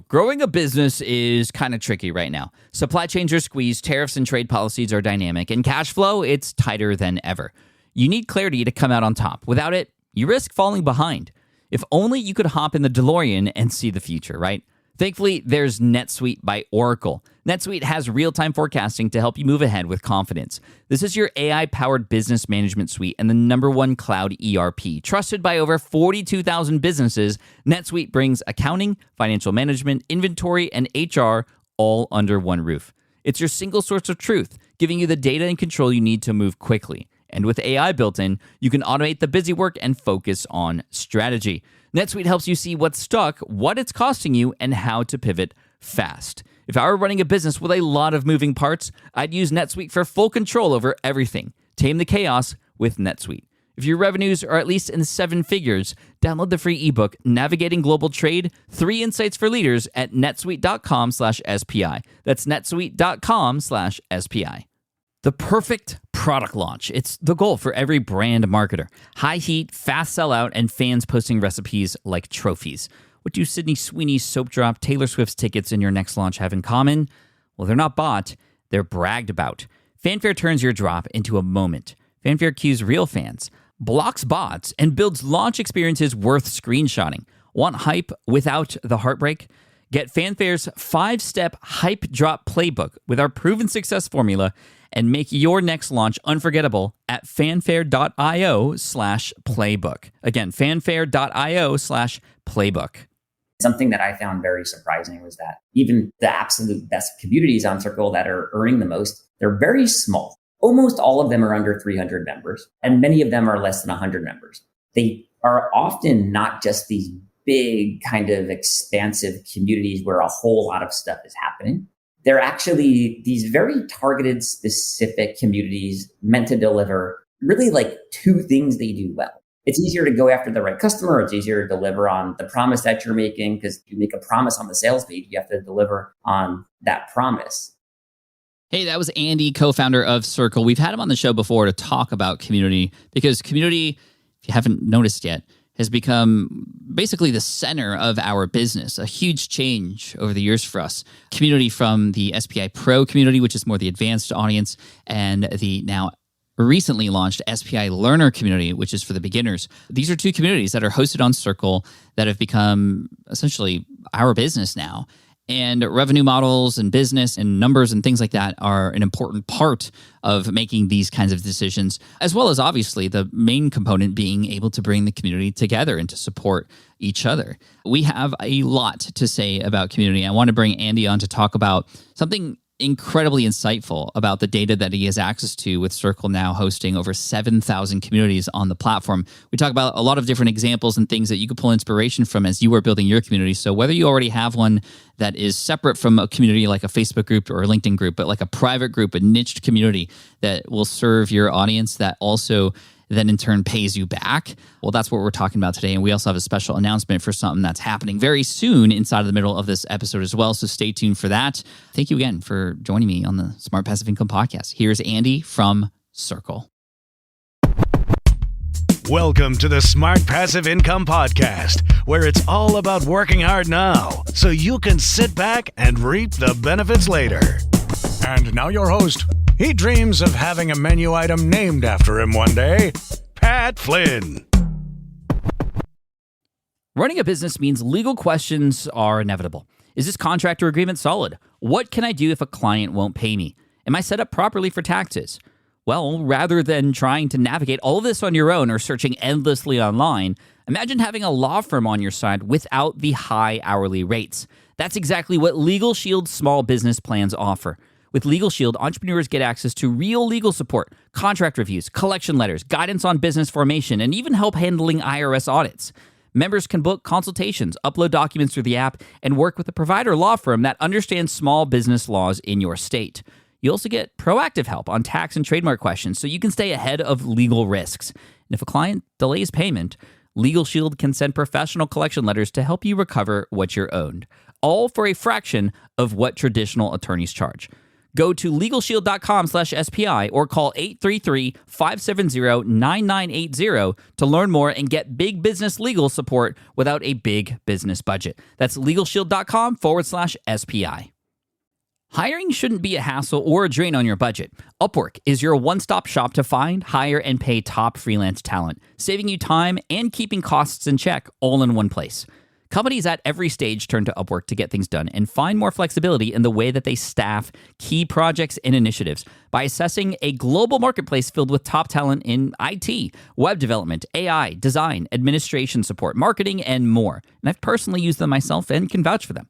Growing a business is kind of tricky right now. Supply chains are squeezed, tariffs and trade policies are dynamic, and cash flow, it's tighter than ever. You need clarity to come out on top. Without it, you risk falling behind. If only you could hop in the DeLorean and see the future, right? Thankfully, there's NetSuite by Oracle. NetSuite has real-time forecasting to help you move ahead with confidence. This is your AI-powered business management suite and the #1 cloud ERP. Trusted by over 42,000 businesses, NetSuite brings accounting, financial management, inventory, and HR all under one roof. It's your single source of truth, giving you the data and control you need to move quickly. And with AI built in, you can automate the busy work and focus on strategy. NetSuite helps you see what's stuck, what it's costing you, and how to pivot fast. If I were running a business with a lot of moving parts, I'd use NetSuite for full control over everything. Tame the chaos with NetSuite. If your revenues are at least in 7 figures, download the free ebook, Navigating Global Trade, 3 Insights for Leaders at netsuite.com/SPI. That's netsuite.com/SPI. The perfect product launch. It's the goal for every brand marketer. High heat, fast sellout, and fans posting recipes like trophies. What do Sydney Sweeney's soap drop, Taylor Swift's tickets, and your next launch have in common? Well, they're not bought, they're bragged about. Fanfare turns your drop into a moment. Fanfare cues real fans, blocks bots, and builds launch experiences worth screenshotting. Want hype without the heartbreak? Get Fanfare's 5-step hype drop playbook with our proven success formula and make your next launch unforgettable at fanfare.io/playbook. Again, fanfare.io/playbook. Something that I found very surprising was that even the absolute best communities on Circle that are earning the most, they're very small. Almost all of them are under 300 members, and many of them are less than 100 members. They are often not just these big kind of expansive communities where a whole lot of stuff is happening. They're actually these very targeted, specific communities meant to deliver really like 2 things they do well. It's easier to go after the right customer. It's easier to deliver on the promise that you're making, because you make a promise on the sales page, you have to deliver on that promise. Hey, that was Andy, co-founder of Circle. We've had him on the show before to talk about community, because community, if you haven't noticed yet, has become basically the center of our business. A huge change over the years for us. Community from the SPI Pro community, which is more the advanced audience, and the now recently launched SPI Learner community, which is for the beginners. These are 2 communities that are hosted on Circle that have become essentially our business now. And revenue models and business and numbers and things like that are an important part of making these kinds of decisions, as well as obviously the main component being able to bring the community together and to support each other. We have a lot to say about community. I want to bring Andy on to talk about something incredibly insightful about the data that he has access to, with Circle now hosting over 7,000 communities on the platform. We talk about a lot of different examples and things that you could pull inspiration from as you are building your community. So whether you already have one that is separate from a community like a Facebook group or a LinkedIn group, but like a private group, a niched community that will serve your audience, that also then in turn pays you back. Well, that's what we're talking about today. And we also have a special announcement for something that's happening very soon inside of the middle of this episode as well. So stay tuned for that. Thank you again for joining me on the Smart Passive Income Podcast. Here's Andy from Circle. Welcome to the Smart Passive Income Podcast, where it's all about working hard now so you can sit back and reap the benefits later. And now your host. He dreams of having a menu item named after him one day, Pat Flynn. Running a business means legal questions are inevitable. Is this contract or agreement solid? What can I do if a client won't pay me? Am I set up properly for taxes? Well, rather than trying to navigate all of this on your own or searching endlessly online, imagine having a law firm on your side without the high hourly rates. That's exactly what Legal Shield's small business plans offer. With Legal Shield, entrepreneurs get access to real legal support, contract reviews, collection letters, guidance on business formation, and even help handling IRS audits. Members can book consultations, upload documents through the app, and work with a provider law firm that understands small business laws in your state. You also get proactive help on tax and trademark questions so you can stay ahead of legal risks. And if a client delays payment, Legal Shield can send professional collection letters to help you recover what you're owed, all for a fraction of what traditional attorneys charge. Go to LegalShield.com/SPI or call 833-570-9980 to learn more and get big business legal support without a big business budget. That's LegalShield.com/SPI. Hiring shouldn't be a hassle or a drain on your budget. Upwork is your one-stop shop to find, hire, and pay top freelance talent, saving you time and keeping costs in check all in one place. Companies at every stage turn to Upwork to get things done and find more flexibility in the way that they staff key projects and initiatives by assessing a global marketplace filled with top talent in IT, web development, AI, design, administration support, marketing, and more. And I've personally used them myself and can vouch for them.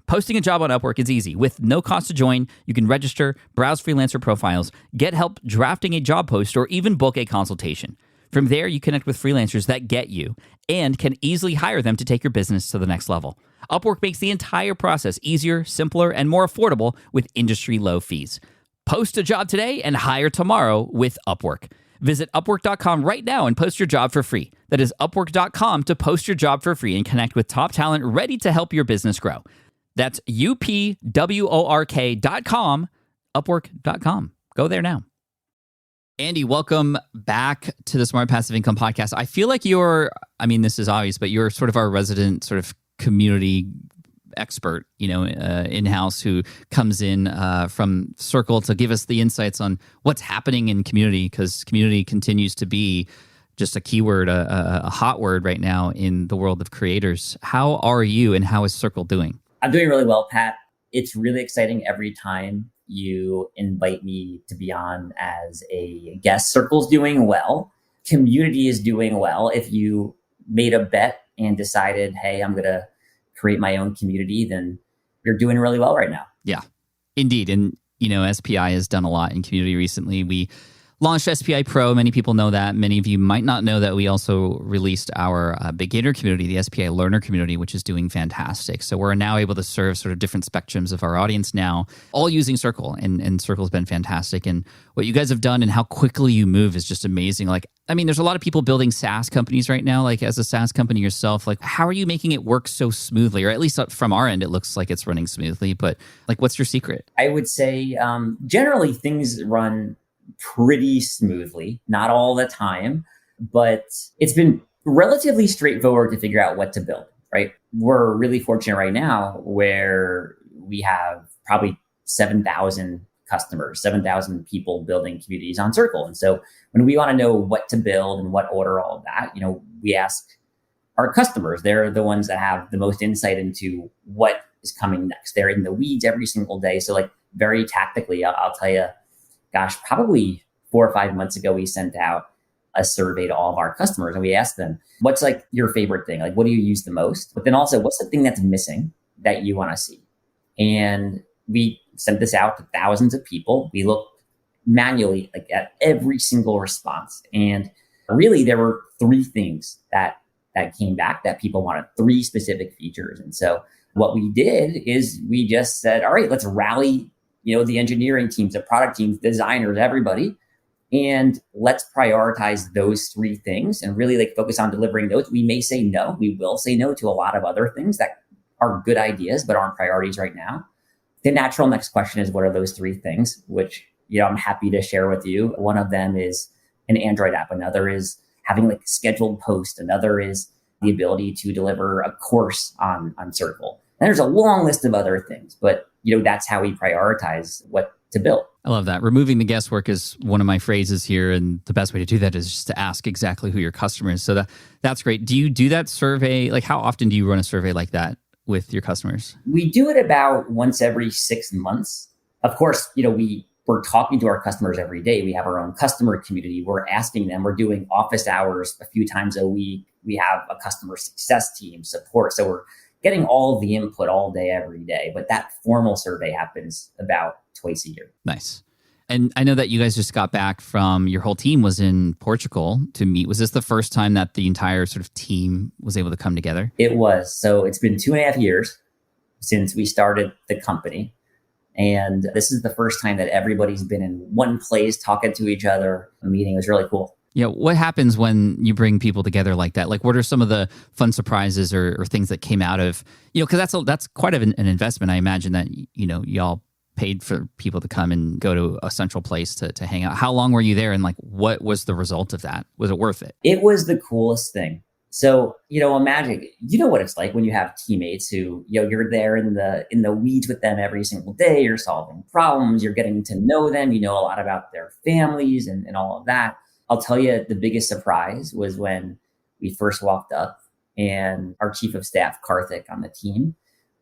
Posting a job on Upwork is easy. With no cost to join, you can register, browse freelancer profiles, get help drafting a job post, or even book a consultation. From there, you connect with freelancers that get you and can easily hire them to take your business to the next level. Upwork makes the entire process easier, simpler, and more affordable with industry-low fees. Post a job today and hire tomorrow with Upwork. Visit Upwork.com right now and post your job for free. That is Upwork.com to post your job for free and connect with top talent ready to help your business grow. That's UPWORK.com, Upwork.com. Go there now. Andy, welcome back to the Smart Passive Income Podcast. I feel like this is obvious, but you're sort of our resident sort of community expert, in-house who comes in from Circle to give us the insights on what's happening in community, because community continues to be just a keyword, a hot word right now in the world of creators. How are you and how is Circle doing? I'm doing really well, Pat. It's really exciting every time you invite me to be on as a guest. Circle's doing well. Community is doing well. If you made a bet and decided, hey, I'm going to create my own community, then you're doing really well right now. Yeah, indeed. And, SPI has done a lot in community recently. We launched SPI Pro. Many people know that. Many of you might not know that we also released our beginner community, the SPI Learner community, which is doing fantastic. So we're now able to serve sort of different spectrums of our audience now, all using Circle. And Circle's been fantastic. And what you guys have done and how quickly you move is just amazing. There's a lot of people building SaaS companies right now. As a SaaS company yourself, how are you making it work so smoothly? Or at least from our end, it looks like it's running smoothly. But what's your secret? I would say generally things run pretty smoothly, not all the time, but it's been relatively straightforward to figure out what to build, right? We're really fortunate right now where we have probably 7,000 customers, 7,000 people building communities on Circle. And so when we want to know what to build and what order all of that, we ask our customers. They're the ones that have the most insight into what is coming next. They're in the weeds every single day. So very tactically, I'll tell you, gosh, probably 4 or 5 months ago, we sent out a survey to all of our customers and we asked them, what's your favorite thing? What do you use the most? But then also, what's the thing that's missing that you want to see? And we sent this out to thousands of people. We looked manually at every single response. And really, there were 3 things that came back that people wanted, 3 specific features. And so what we did is we just said, all right, let's rally the engineering teams, the product teams, designers, everybody. And let's prioritize those 3 things and really focus on delivering those. We may say no. We will say no to a lot of other things that are good ideas, but aren't priorities right now. The natural next question is, what are those 3 things? Which, I'm happy to share with you. One of them is an Android app. Another is having scheduled post. Another is the ability to deliver a course on Circle. And there's a long list of other things, but that's how we prioritize what to build. I love that. Removing the guesswork is one of my phrases here. And the best way to do that is just to ask exactly who your customer is. So that's great. Do you do that survey? How often do you run a survey like that with your customers? We do it about once every 6 months. Of course, we're talking to our customers every day. We have our own customer community. We're asking them. We're doing office hours a few times a week. We have a customer success team support. So we're getting all of the input all day, every day. But that formal survey happens about twice a year. Nice. And I know that you guys just got back from, your whole team was in Portugal to meet. Was this the first time that the entire sort of team was able to come together? It was. So it's been 2.5 years since we started the company. And this is the first time that everybody's been in one place talking to each other. The meeting was really cool. Yeah, what happens when you bring people together like that? What are some of the fun surprises or things that came out of, because that's quite an investment. I imagine that, y'all paid for people to come and go to a central place to hang out. How long were you there, and like what was the result of that? Was it worth it? It was the coolest thing. So, imagine, what it's like when you have teammates who, you're there in the weeds with them every single day. You're solving problems. You're getting to know them. You know a lot about their families and all of that. I'll tell you, the biggest surprise was when we first walked up and our chief of staff, Karthik, on the team,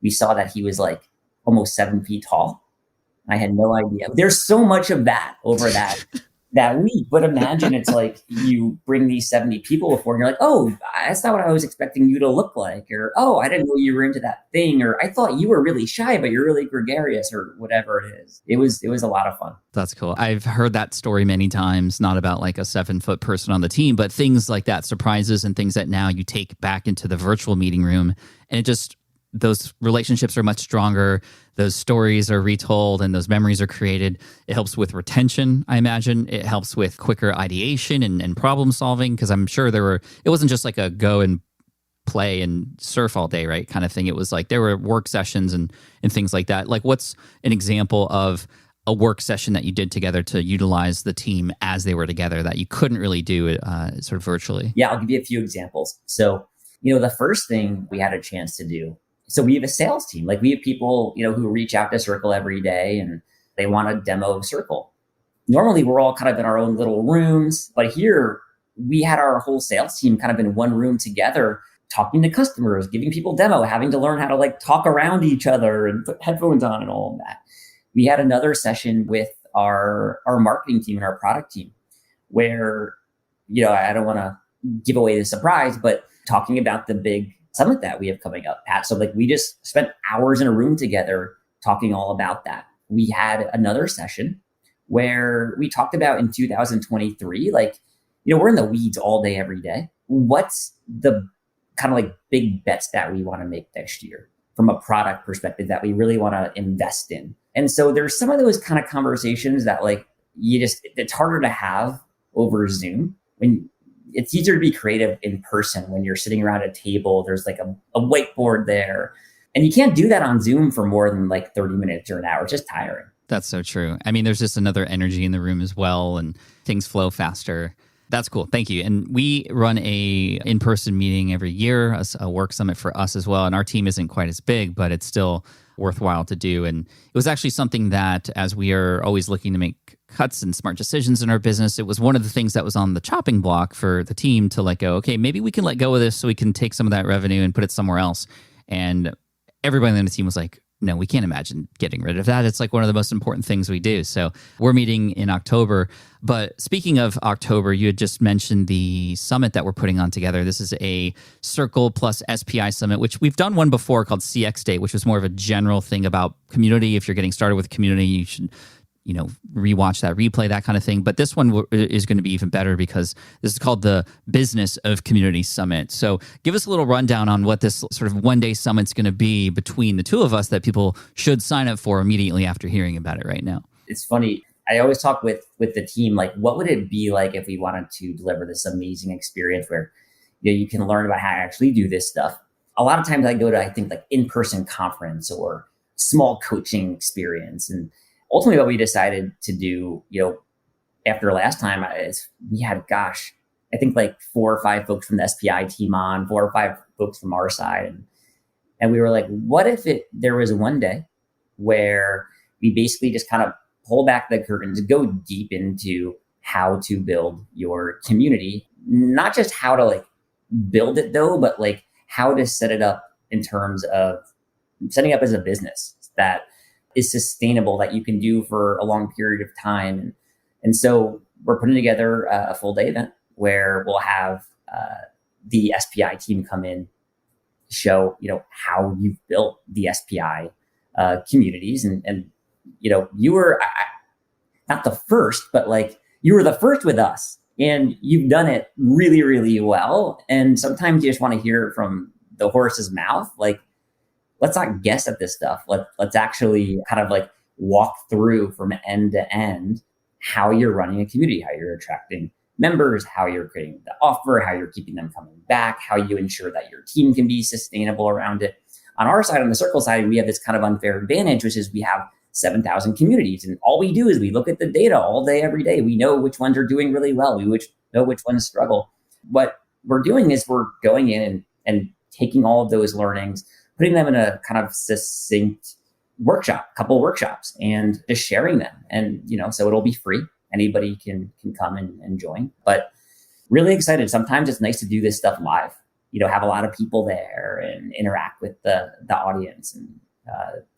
we saw that he was like almost 7 feet tall. I had no idea. There's so much of that over that week. But imagine it's like you bring these 70 people before and you're like, oh, that's not what I was expecting you to look like. Or, oh, I didn't know you were into that thing. Or I thought you were really shy, but you're really gregarious, or whatever it is. It was a lot of fun. That's cool. I've heard that story many times, not about like a 7-foot person on the team, but things like that, surprises and things that now you take back into the virtual meeting room. And it just, those relationships are much stronger. Those stories are retold and those memories are created. It helps with retention, I imagine. It helps with quicker ideation and problem solving, because I'm sure it wasn't just like a go and play and surf all day, right, kind of thing. It was like there were work sessions and things like that. Like, what's an example of a work session that you did together to utilize the team as they were together that you couldn't really do sort of virtually? Yeah, I'll give you a few examples. So, the first thing we had a chance to do, so we have a sales team. Like, we have people, who reach out to Circle every day and they want to demo Circle. Normally, we're all kind of in our own little rooms, but here we had our whole sales team kind of in one room together, talking to customers, giving people demo, having to learn how to like talk around each other and put headphones on and all of that. We had another session with our marketing team and our product team where, I don't want to give away the surprise, but talking about the big summit that we have coming up, Pat. So like we just spent hours in a room together talking all about that. We had another session where we talked about in 2023, like, we're in the weeds all day, every day. What's the kind of like big bets that we want to make next year from a product perspective that we really want to invest in? And so there's some of those kind of conversations that like it's harder to have over Zoom. When it's easier to be creative in person when you're sitting around a table, there's like a whiteboard there, and you can't do that on Zoom for more than like 30 minutes or an hour. It's just tiring. That's so true. I mean, there's just another energy in the room as well, and things flow faster. That's cool. Thank you. And we run a in-person meeting every year, a work summit for us as well. And our team isn't quite as big, but it's still worthwhile to do. And it was actually something that, as we are always looking to make cuts and smart decisions in our business, it was one of the things that was on the chopping block for the team to let go. Okay, maybe we can let go of this so we can take some of that revenue and put it somewhere else. And everybody on the team was like, no, we can't imagine getting rid of that. It's like one of the most important things we do. So we're meeting in October. But speaking of October, you had just mentioned the summit that we're putting on together. This is a Circle plus SPI summit, which we've done one before called CX Day, which was more of a general thing about community. If you're getting started with community, you should rewatch that, replay, that kind of thing. But this one is going to be even better because this is called the Business of Community Summit. So give us a little rundown on what this sort of one-day summit's going to be between the two of us that people should sign up for immediately after hearing about it right now. It's funny. I always talk with the team, like, what would it be like if we wanted to deliver this amazing experience where you can learn about how to actually do this stuff. A lot of times I go to, I think, like in-person conference or small coaching experience. And ultimately, what we decided to do, after last time is we had, I think like 4 or 5 folks from the SPI team on, 4 or 5 folks from our side. And we were like, what if there was one day where we basically just kind of pull back the curtains, go deep into how to build your community, not just how to like build it though, but like how to set it up in terms of setting up as a business that is sustainable, that you can do for a long period of time. And so we're putting together a full day event where we'll have the SPI team come in, show, how you've built the SPI communities. And you were not the first, but like you were the first with us and you've done it really, really well. And sometimes you just want to hear it from the horse's mouth. Like, let's not guess at this stuff. Let's actually kind of like walk through from end to end how you're running a community, how you're attracting members, how you're creating the offer, how you're keeping them coming back, how you ensure that your team can be sustainable around it. On our side, on the Circle side, we have this kind of unfair advantage, which is we have 7,000 communities. And all we do is we look at the data all day, every day. We know which ones are doing really well. We know which ones struggle. What we're doing is we're going in and taking all of those learnings, putting them in a kind of succinct couple workshops, and just sharing them. And, so it'll be free. Anybody can come and join. But really excited. Sometimes it's nice to do this stuff live, have a lot of people there and interact with the audience. And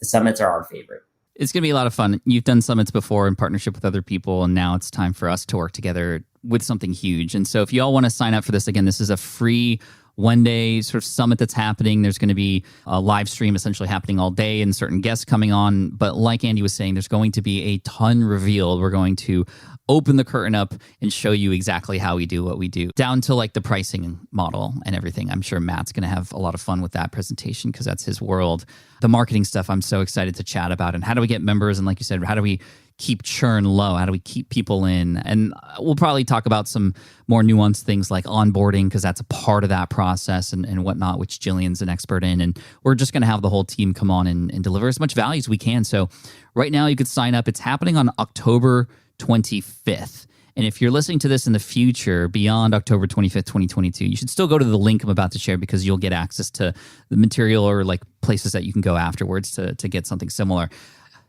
the summits are our favorite. It's going to be a lot of fun. You've done summits before in partnership with other people, and now it's time for us to work together with something huge. And so if you all want to sign up for this, again, this is a free one-day sort of summit that's happening. There's going to be a live stream essentially happening all day and certain guests coming on. But like Andy was saying, there's going to be a ton revealed. We're going to open the curtain up and show you exactly how we do what we do, down to like the pricing model and everything. I'm sure Matt's going to have a lot of fun with that presentation because that's his world. The marketing stuff I'm so excited to chat about, and how do we get members? And like you said, how do we keep churn low? How do we keep people in? And we'll probably talk about some more nuanced things like onboarding, because that's a part of that process and whatnot, which Jillian's an expert in. And we're just going to have the whole team come on and deliver as much value as we can. So right now you could sign up. It's happening on October 25th. And if you're listening to this in the future, beyond October 25th, 2022, you should still go to the link I'm about to share, because you'll get access to the material or like places that you can go afterwards to get something similar.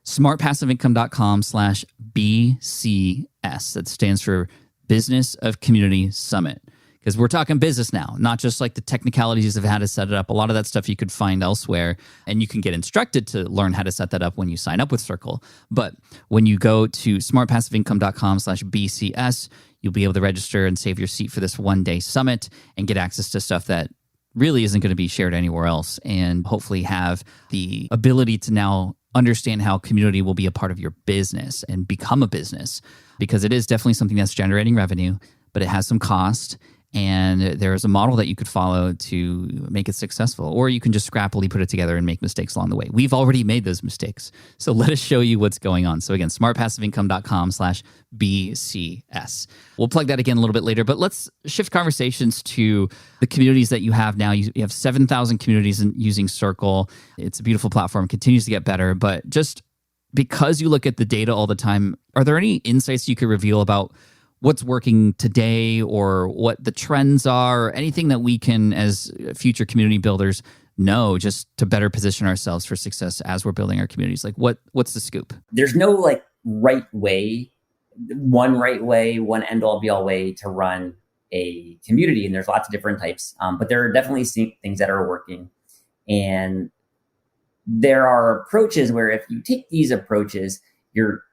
smartpassiveincome.com/BCS. That stands for Business of Community Summit. Because we're talking business now, not just like the technicalities of how to set it up. A lot of that stuff you could find elsewhere, and you can get instructed to learn how to set that up when you sign up with Circle. But when you go to smartpassiveincome.com/BCS, you'll be able to register and save your seat for this one-day summit and get access to stuff that really isn't going to be shared anywhere else, and hopefully have the ability to now understand how community will be a part of your business and become a business, because it is definitely something that's generating revenue, but it has some cost. And there's a model that you could follow to make it successful, or you can just scrappily put it together and make mistakes along the way. We've already made those mistakes. So let us show you what's going on. So again, smartpassiveincome.com/BCS. We'll plug that again a little bit later, but let's shift conversations to the communities that you have now. You have 7,000 communities using Circle. It's a beautiful platform, continues to get better, but just because you look at the data all the time, are there any insights you could reveal about what's working today, or what the trends are, or anything that we can, as future community builders, know just to better position ourselves for success as we're building our communities? Like what's the scoop? There's no like one right way, one end all be all way to run a community. And there's lots of different types, but there are definitely things that are working. And there are approaches where if you take these approaches, your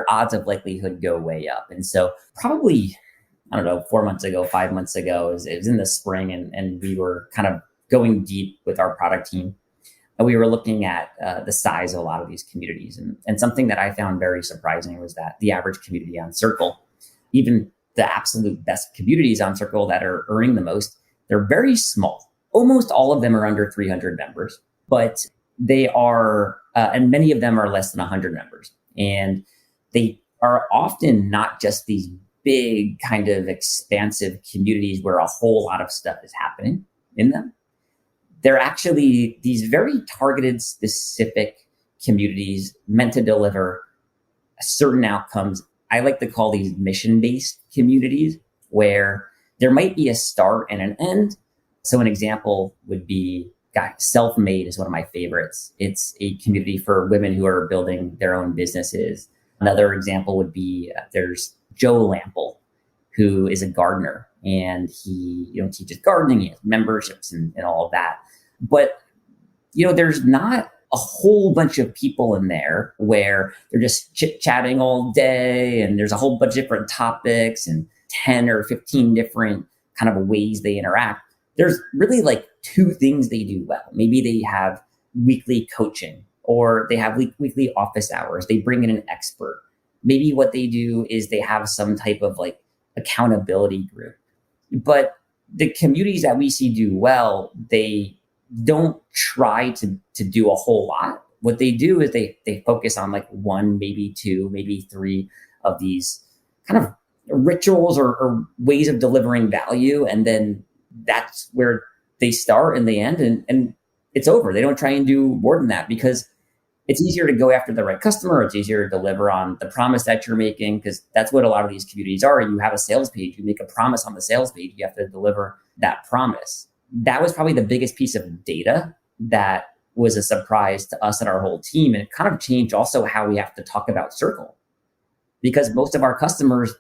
odds of likelihood go way up. And so probably, 4 months ago, 5 months ago, it was in the spring, and we were kind of going deep with our product team. And we were looking at the size of a lot of these communities. And something that I found very surprising was that the average community on Circle, even the absolute best communities on Circle that are earning the most, they're very small. Almost all of them are under 300 members, but they are, and many of them are less than 100 members. And they are often not just these big kind of expansive communities where a whole lot of stuff is happening in them. They're actually these very targeted, specific communities meant to deliver certain outcomes. I like to call these mission-based communities, where there might be a start and an end. So an example would be, Self-Made is one of my favorites. It's a community for women who are building their own businesses. Another example would be there's Joe Lample, who is a gardener, and he teaches gardening, he has memberships and all of that. But there's not a whole bunch of people in there where they're just chit-chatting all day, and there's a whole bunch of different topics and 10 or 15 different kind of ways they interact. There's really like two things they do well. Maybe they have weekly coaching, or they have weekly office hours. They bring in an expert. Maybe what they do is they have some type of like accountability group. But the communities that we see do well, they don't try to do a whole lot. What they do is they focus on like one, maybe two, maybe three of these kind of rituals or ways of delivering value. And then that's where they start and they end, and it's over. They don't try and do more than that, because It's easier to go after the right customer. It's easier to deliver on the promise that you're making, because that's what a lot of these communities are. You have a sales page, you make a promise on the sales page, you have to deliver that promise. That was probably the biggest piece of data that was a surprise to us and our whole team. And it kind of changed also how we have to talk about Circle, because most of our customers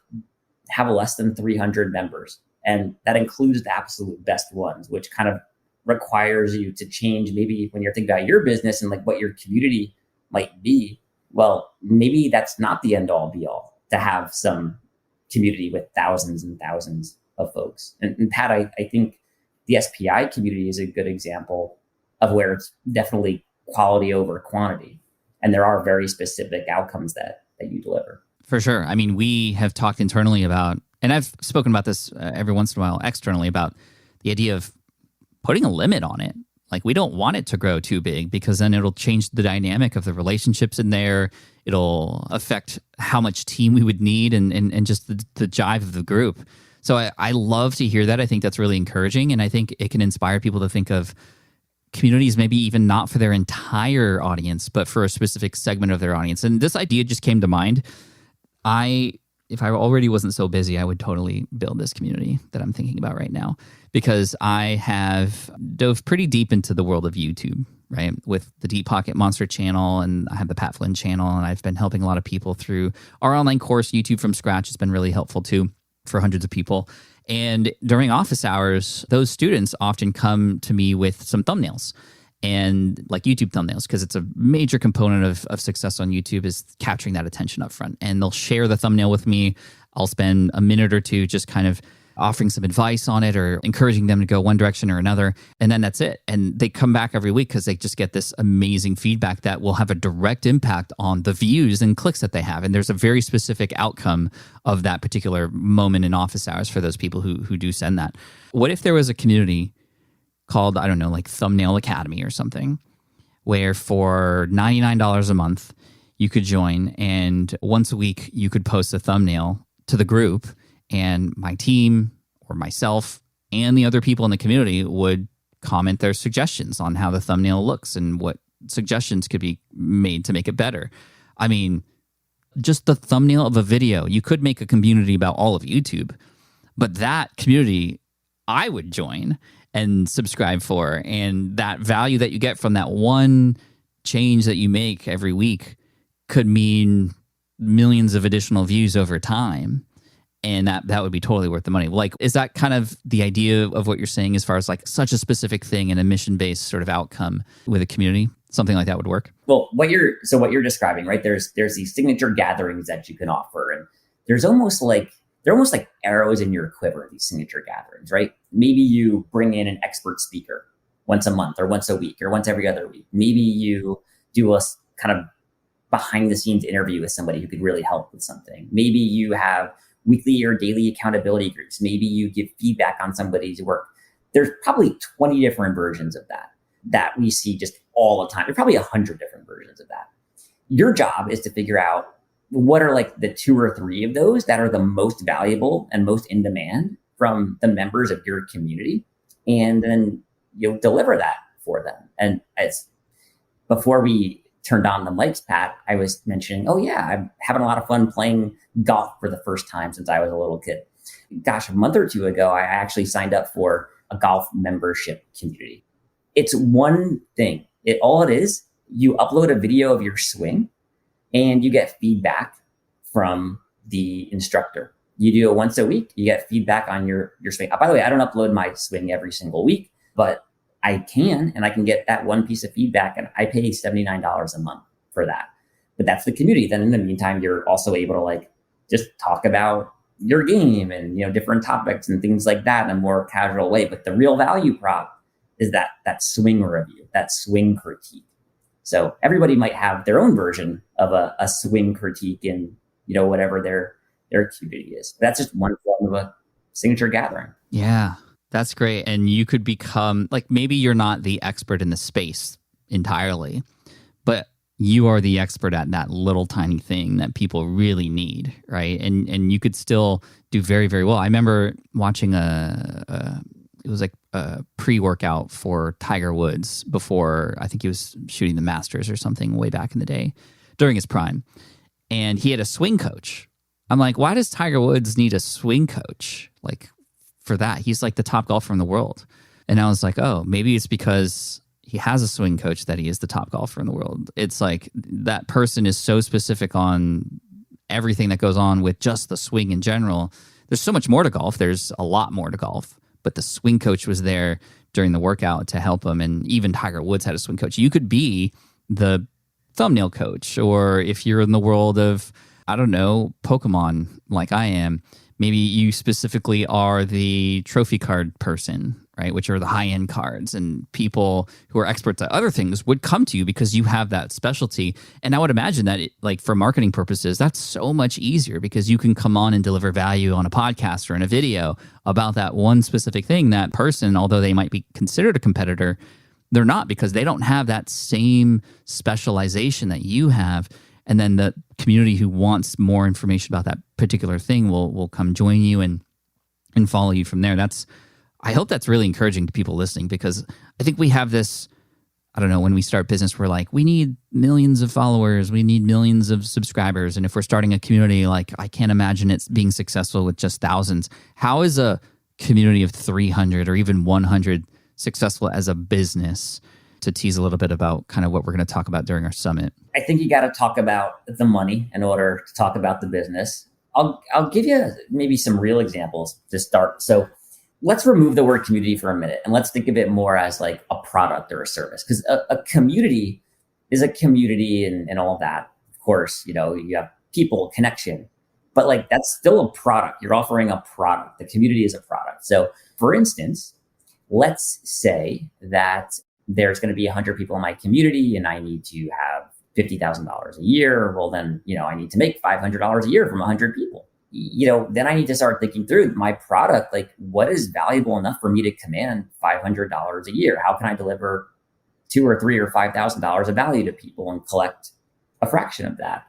have less than 300 members. And that includes the absolute best ones, which kind of requires you to change maybe when you're thinking about your business and like what your community might be. Well, maybe that's not the end all be all to have some community with thousands and thousands of folks. And Pat, I think the SPI community is a good example of where it's definitely quality over quantity. And there are very specific outcomes that you deliver. For sure. I mean, we have talked internally about, and I've spoken about this every once in a while externally, about the idea of putting a limit on it. Like, we don't want it to grow too big, because then it'll change the dynamic of the relationships in there. It'll affect how much team we would need and just the jive of the group. So I love to hear that. I think that's really encouraging. And I think it can inspire people to think of communities maybe even not for their entire audience, but for a specific segment of their audience. And this idea just came to mind. If I already wasn't so busy, I would totally build this community that I'm thinking about right now, because I have dove pretty deep into the world of YouTube, right? With the Deep Pocket Monster channel, and I have the Pat Flynn channel, and I've been helping a lot of people through our online course, YouTube from Scratch. It's been really helpful too for hundreds of people. And during office hours, those students often come to me with some thumbnails, and like YouTube thumbnails, because it's a major component of success on YouTube is capturing that attention up front. And they'll share the thumbnail with me. I'll spend a minute or two just kind of offering some advice on it or encouraging them to go one direction or another. And then that's it. And they come back every week because they just get this amazing feedback that will have a direct impact on the views and clicks that they have. And there's a very specific outcome of that particular moment in office hours for those people who do send that. What if there was a community called, I don't know, like Thumbnail Academy or something, where for $99 a month, you could join, and once a week, you could post a thumbnail to the group, and my team or myself and the other people in the community would comment their suggestions on how the thumbnail looks and what suggestions could be made to make it better. I mean, just the thumbnail of a video, you could make a community about all of YouTube, but that community I would join and subscribe for. And that value that you get from that one change that you make every week could mean millions of additional views over time. And that would be totally worth the money. Like, is that kind of the idea of what you're saying as far as like such a specific thing and a mission-based sort of outcome with a community? Something like that would work? Well, what you're describing, right? There's these signature gatherings that you can offer. And they're almost like arrows in your quiver, these signature gatherings, right? Maybe you bring in an expert speaker once a month or once a week or once every other week. Maybe you do a kind of behind the scenes interview with somebody who could really help with something. Maybe you have weekly or daily accountability groups. Maybe you give feedback on somebody's work. There's probably 20 different versions of that we see just all the time. There's probably 100 different versions of that. Your job is to figure out what are like the 2 or 3 of those that are the most valuable and most in demand from the members of your community. And then you'll deliver that for them. And as before we turned on the mics, Pat, I was mentioning, oh yeah, I'm having a lot of fun playing golf for the first time since I was a little kid. Gosh, a month or 2 ago, I actually signed up for a golf membership community. It's one thing. All it is, you upload a video of your swing and you get feedback from the instructor. You do it once a week, you get feedback on your swing. By the way, I don't upload my swing every single week, but I can get that one piece of feedback, and I pay $79 a month for that. But that's the community. Then in the meantime, you're also able to like just talk about your game and, different topics and things like that in a more casual way. But the real value prop is that swing review, that swing critique. So everybody might have their own version of a swing critique in, whatever their community is. That's just one form of a signature gathering. Yeah, that's great. And you could become, like, maybe you're not the expert in the space entirely, but you are the expert at that little tiny thing that people really need, right? And you could still do very, very well. I remember watching a it was like a pre-workout for Tiger Woods before, I think he was shooting the Masters or something way back in the day during his prime. And he had a swing coach. I'm like, why does Tiger Woods need a swing coach? Like for that, he's like the top golfer in the world. And I was like, oh, maybe it's because he has a swing coach that he is the top golfer in the world. It's like that person is so specific on everything that goes on with just the swing in general. There's so much more to golf. There's a lot more to golf. But the swing coach was there during the workout to help him. And even Tiger Woods had a swing coach. You could be the thumbnail coach, or if you're in the world of, I don't know, Pokemon like I am, maybe you specifically are the trophy card person, right? Which are the high-end cards, and people who are experts at other things would come to you because you have that specialty. And I would imagine that like for marketing purposes, that's so much easier because you can come on and deliver value on a podcast or in a video about that one specific thing. That person, although they might be considered a competitor, they're not, because they don't have that same specialization that you have. And then the community who wants more information about that particular thing will come join you and follow you from there. I hope that's really encouraging to people listening, because I think we have this, I don't know, when we start business, we're like, we need millions of followers, we need millions of subscribers. And if we're starting a community, like I can't imagine it's being successful with just thousands. How is a community of 300 or even 100 successful as a business? To tease a little bit about kind of what we're going to talk about during our summit. I think you got to talk about the money in order to talk about the business. I'll give you maybe some real examples to start. So let's remove the word community for a minute and let's think of it more as like a product or a service, because a community is a community and all of that. Of course, you have people, connection, but like that's still a product. You're offering a product. The community is a product. So for instance, let's say that there's going to be 100 people in my community and I need to have $50,000 a year. Well, then, I need to make $500 a year from 100 people. Then I need to start thinking through my product. Like, what is valuable enough for me to command $500 a year? How can I deliver $2,000 or $3,000 or $5,000 of value to people and collect a fraction of that?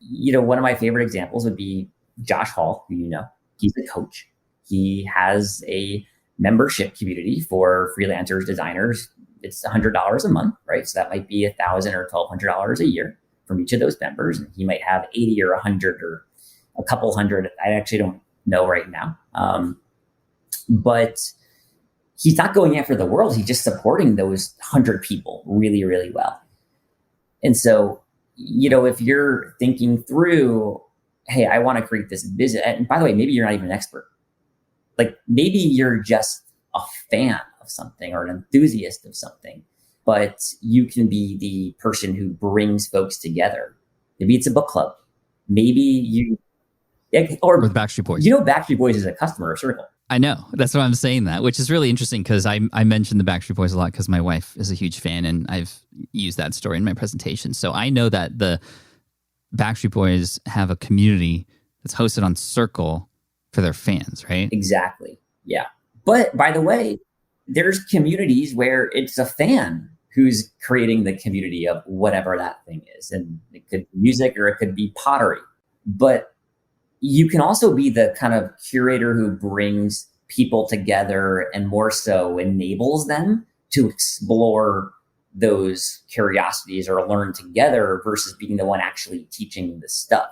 One of my favorite examples would be Josh Hall, who he's a coach. He has a membership community for freelancers, designers. It's $100 a month, right? So that might be $1,000 or $1,200 a year from each of those members. And he might have 80 or 100 or a couple hundred. I actually don't know right now. But he's not going after the world. He's just supporting those 100 people really, really well. And so, if you're thinking through, hey, I want to create this business. And by the way, maybe you're not even an expert. Like maybe you're just a fan of something or an enthusiast of something, but you can be the person who brings folks together. Maybe it's a book club. Maybe or the Backstreet Boys. Backstreet Boys is a customer of Circle. I know. That's why I'm saying that, which is really interesting because I mentioned the Backstreet Boys a lot because my wife is a huge fan and I've used that story in my presentation. So I know that the Backstreet Boys have a community that's hosted on Circle for their fans, right? Exactly. Yeah. But by the way, there's communities where it's a fan who's creating the community of whatever that thing is. And it could be music or it could be pottery. But you can also be the kind of curator who brings people together and more so enables them to explore those curiosities or learn together versus being the one actually teaching the stuff.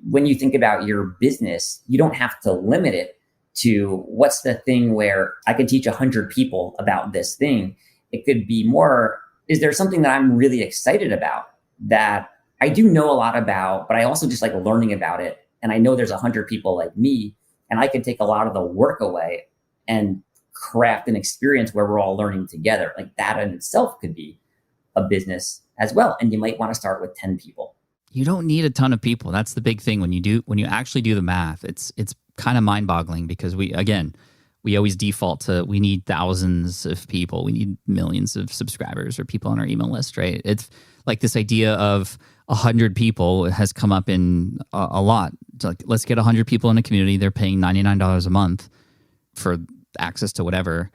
When you think about your business, you don't have to limit it to what's the thing where I can teach 100 people about this thing. It could be more, is there something that I'm really excited about that I do know a lot about, but I also just like learning about it. And I know there's 100 people like me, and I can take a lot of the work away and craft an experience where we're all learning together. Like that in itself could be a business as well. And you might want to start with 10 people. You don't need a ton of people. That's the big thing when you actually do the math. It's kind of mind-boggling because we always default to we need thousands of people, we need millions of subscribers or people on our email list, right? It's like this idea of 100 people has come up in a lot. It's like, let's get 100 people in a community. They're paying $99 a month for access to whatever.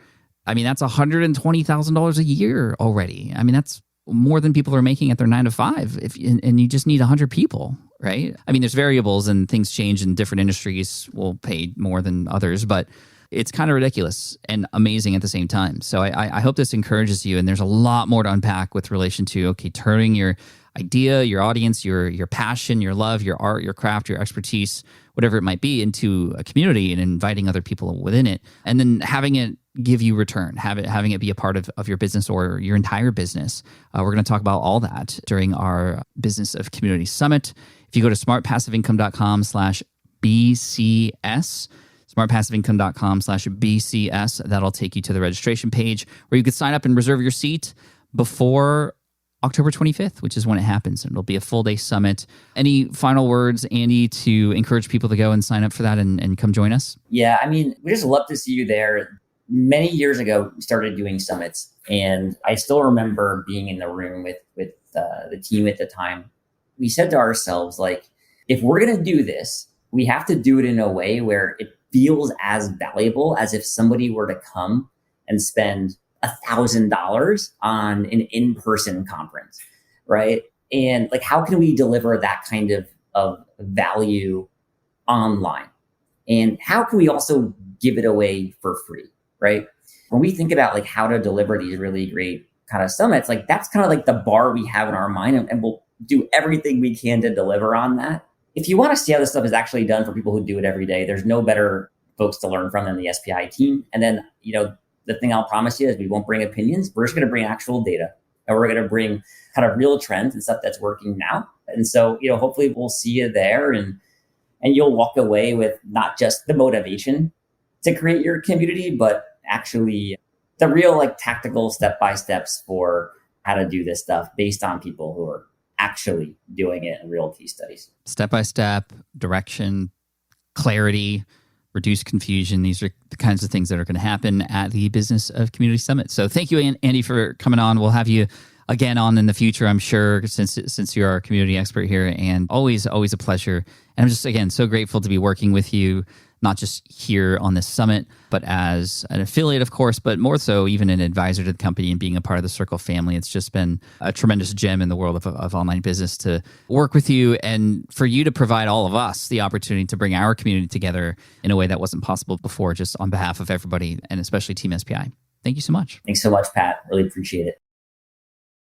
I mean, that's $120,000 a year already. I mean, that's more than people are making at their 9 to 5. And you just need 100 people, right? I mean, there's variables and things change, and different industries will pay more than others, but it's kind of ridiculous and amazing at the same time. So I hope this encourages you. And there's a lot more to unpack with relation to, okay, turning your idea, your audience, your passion, your love, your art, your craft, your expertise, whatever it might be, into a community and inviting other people within it, and then having it give you return, having it be a part of your business or your entire business. We're going to talk about all that during our Business of Community Summit. If you go to smartpassiveincome.com/BCS, smartpassiveincome.com/BCS, that'll take you to the registration page where you could sign up and reserve your seat before October 25th, which is when it happens. And it'll be a full day summit. Any final words, Andy, to encourage people to go and sign up for that and come join us? Yeah, I mean, we just love to see you there. Many years ago, we started doing summits, and I still remember being in the room with the team at the time. We said to ourselves, like, if we're going to do this, we have to do it in a way where it feels as valuable as if somebody were to come and spend $1,000 on an in-person conference, right? And like, how can we deliver that kind of value online? And how can we also give it away for free, right? When we think about like how to deliver these really great kind of summits, like that's kind of like the bar we have in our mind, and we'll do everything we can to deliver on that. If you want to see how this stuff is actually done for people who do it every day, there's no better folks to learn from than the SPI team. And then, the thing I'll promise you is we won't bring opinions. We're just going to bring actual data, and we're going to bring kind of real trends and stuff that's working now. And so, hopefully we'll see you there, and you'll walk away with not just the motivation to create your community, but actually the real like tactical step-by-steps for how to do this stuff based on people who are actually doing it in real case studies. Step-by-step, direction, clarity, reduce confusion. These are the kinds of things that are going to happen at the Business of Community Summit. So thank you, Andy, for coming on. We'll have you again on in the future, I'm sure, since you're our community expert here, and always a pleasure. And I'm just, again, so grateful to be working with you, not just here on this summit, but as an affiliate, of course, but more so even an advisor to the company and being a part of the Circle family. It's just been a tremendous gem in the world of online business to work with you, and for you to provide all of us the opportunity to bring our community together in a way that wasn't possible before, just on behalf of everybody, and especially Team SPI. Thank you so much. Thanks so much, Pat. Really appreciate it.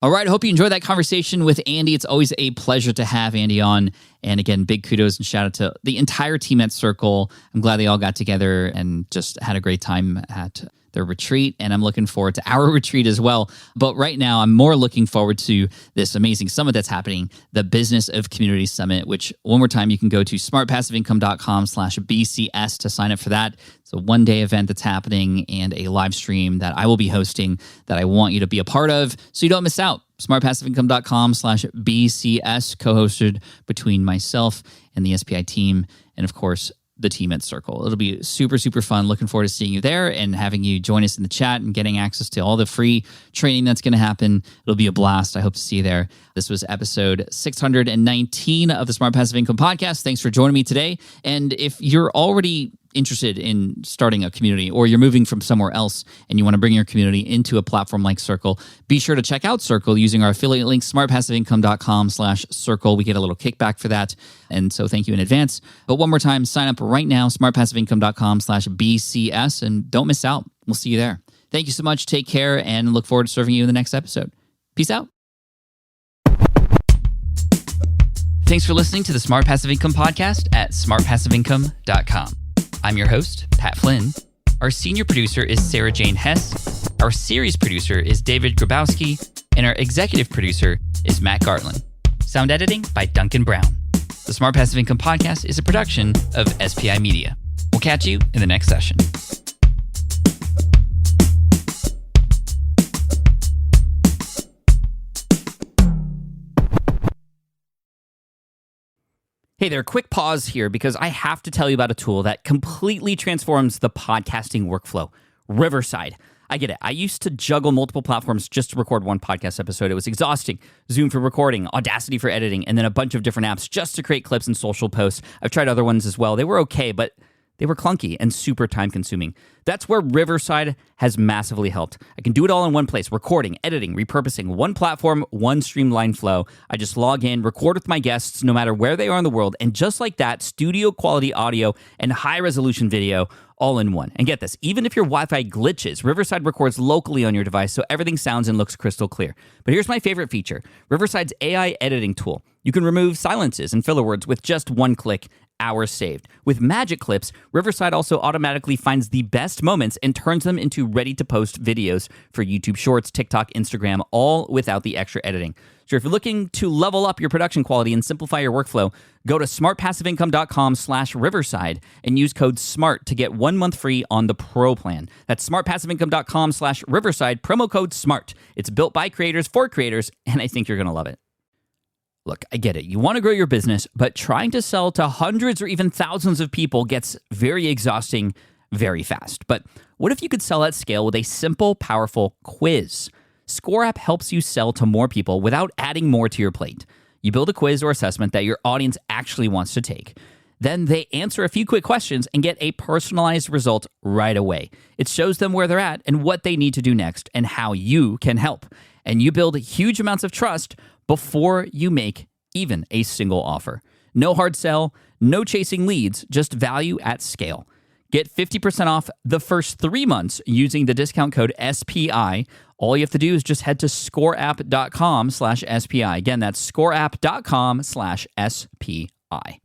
All right. I hope you enjoyed that conversation with Andy. It's always a pleasure to have Andy on. And again, big kudos and shout out to the entire team at Circle. I'm glad they all got together and just had a great time at their retreat. And I'm looking forward to our retreat as well. But right now, I'm more looking forward to this amazing summit that's happening, the Business of Community Summit, which one more time, you can go to smartpassiveincome.com/BCS to sign up for that. It's a one-day event that's happening and a live stream that I will be hosting that I want you to be a part of so you don't miss out. smartpassiveincome.com/BCS, co-hosted between myself and the SPI team, and of course, the team at Circle. It'll be super, super fun. Looking forward to seeing you there and having you join us in the chat and getting access to all the free training that's going to happen. It'll be a blast. I hope to see you there. This was episode 619 of the Smart Passive Income Podcast. Thanks for joining me today. And if you're already interested in starting a community, or you're moving from somewhere else and you want to bring your community into a platform like Circle, be sure to check out Circle using our affiliate link, smartpassiveincome.com/Circle. We get a little kickback for that. And so thank you in advance. But one more time, sign up right now, smartpassiveincome.com/BCS, and don't miss out. We'll see you there. Thank you so much. Take care, and look forward to serving you in the next episode. Peace out. Thanks for listening to the Smart Passive Income Podcast at smartpassiveincome.com. I'm your host, Pat Flynn. Our senior producer is Sarah Jane Hess. Our series producer is David Grabowski. And our executive producer is Matt Gartland. Sound editing by Duncan Brown. The Smart Passive Income Podcast is a production of SPI Media. We'll catch you in the next session. Hey there, quick pause here because I have to tell you about a tool that completely transforms the podcasting workflow, Riverside. I get it. I used to juggle multiple platforms just to record one podcast episode. It was exhausting. Zoom for recording, Audacity for editing, and then a bunch of different apps just to create clips and social posts. I've tried other ones as well. They were okay, but they were clunky and super time consuming. That's where Riverside has massively helped. I can do it all in one place: recording, editing, repurposing, one platform, one streamlined flow. I just log in, record with my guests no matter where they are in the world, and just like that, studio quality audio and high resolution video all in one. And get this, even if your Wi-Fi glitches, Riverside records locally on your device so everything sounds and looks crystal clear. But here's my favorite feature, Riverside's AI editing tool. You can remove silences and filler words with just one click. Hours saved. With Magic Clips, Riverside also automatically finds the best moments and turns them into ready-to-post videos for YouTube Shorts, TikTok, Instagram, all without the extra editing. So if you're looking to level up your production quality and simplify your workflow, go to smartpassiveincome.com/Riverside and use code SMART to get 1 month free on the Pro plan. That's smartpassiveincome.com/Riverside, promo code SMART. It's built by creators for creators, and I think you're going to love it. Look, I get it. You want to grow your business, but trying to sell to hundreds or even thousands of people gets very exhausting very fast. But what if you could sell at scale with a simple, powerful quiz? ScoreApp helps you sell to more people without adding more to your plate. You build a quiz or assessment that your audience actually wants to take. Then they answer a few quick questions and get a personalized result right away. It shows them where they're at and what they need to do next and how you can help. And you build huge amounts of trust before you make even a single offer. No hard sell, no chasing leads, just value at scale. Get 50% off the first 3 months using the discount code SPI. All you have to do is just head to scoreapp.com/SPI. Again, that's scoreapp.com/SPI.